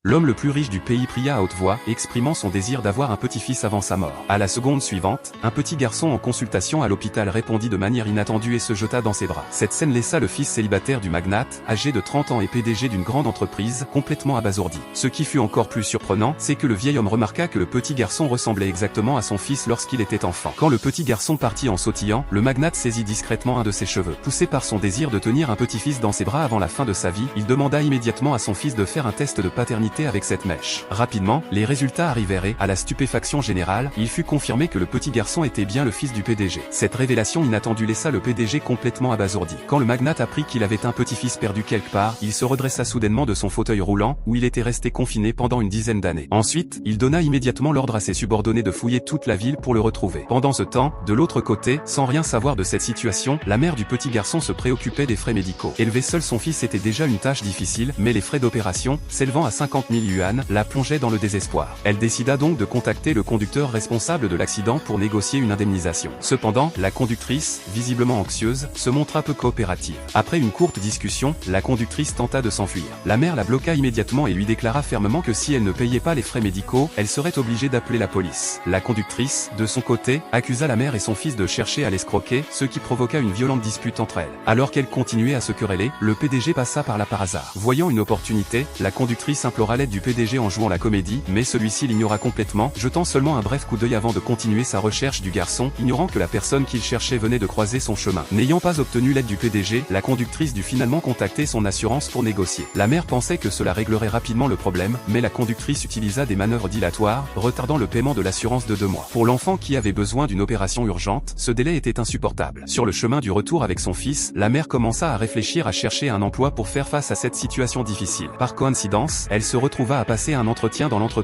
L'homme le plus riche du pays pria à haute voix, exprimant son désir d'avoir un petit-fils avant sa mort. À la seconde suivante, un petit garçon en consultation à l'hôpital répondit de manière inattendue et se jeta dans ses bras. Cette scène laissa le fils célibataire du magnate, âgé de 30 ans et PDG d'une grande entreprise, complètement abasourdi. Ce qui fut encore plus surprenant, c'est que le vieil homme remarqua que le petit garçon ressemblait exactement à son fils lorsqu'il était enfant. Quand le petit garçon partit en sautillant, le magnate saisit discrètement un de ses cheveux. Poussé par son désir de tenir un petit-fils dans ses bras avant la fin de sa vie, il demanda immédiatement à son fils de faire un test de paternité avec cette mèche. Rapidement, les résultats arrivèrent et, à la stupéfaction générale, il fut confirmé que le petit garçon était bien le fils du PDG. Cette révélation inattendue laissa le PDG complètement abasourdi. Quand le magnate apprit qu'il avait un petit-fils perdu quelque part, il se redressa soudainement de son fauteuil roulant, où il était resté confiné pendant une dizaine d'années. Ensuite, il donna immédiatement l'ordre à ses subordonnés de fouiller toute la ville pour le retrouver. Pendant ce temps, de l'autre côté, sans rien savoir de cette situation, la mère du petit garçon se préoccupait des frais médicaux. Élever seul son fils était déjà une tâche difficile, mais les frais d'opération, s'élevant à 50 000 yuan, la plongeaient dans le désespoir. Elle décida donc de contacter le conducteur responsable de l'accident pour négocier une indemnisation. Cependant, la conductrice, visiblement anxieuse, se montra peu coopérative. Après une courte discussion, la conductrice tenta de s'enfuir. La mère la bloqua immédiatement et lui déclara fermement que si elle ne payait pas les frais médicaux, elle serait obligée d'appeler la police. La conductrice, de son côté, accusa la mère et son fils de chercher à l'escroquer, ce qui provoqua une violente dispute entre elles. Alors qu'elles continuaient à se quereller, le PDG passa par là par hasard. Voyant une opportunité, la conductrice implora l'aide du PDG en jouant la comédie, mais celui-ci l'ignora complètement, jetant seulement un bref coup d'œil avant de continuer sa recherche du garçon, ignorant que la personne qu'il cherchait venait de croiser son chemin. N'ayant pas obtenu l'aide du PDG, la conductrice dut finalement contacter son assurance pour négocier. La mère pensait que cela réglerait rapidement le problème, mais la conductrice utilisa des manœuvres dilatoires, retardant le paiement de l'assurance de 2 mois. Pour l'enfant qui avait besoin d'une opération urgente, ce délai était insupportable. Sur le chemin du retour avec son fils, la mère commença à réfléchir à chercher un emploi pour faire face à cette situation difficile. Par coïncidence, elle se retrouva à passer un entretien dans l'entreprise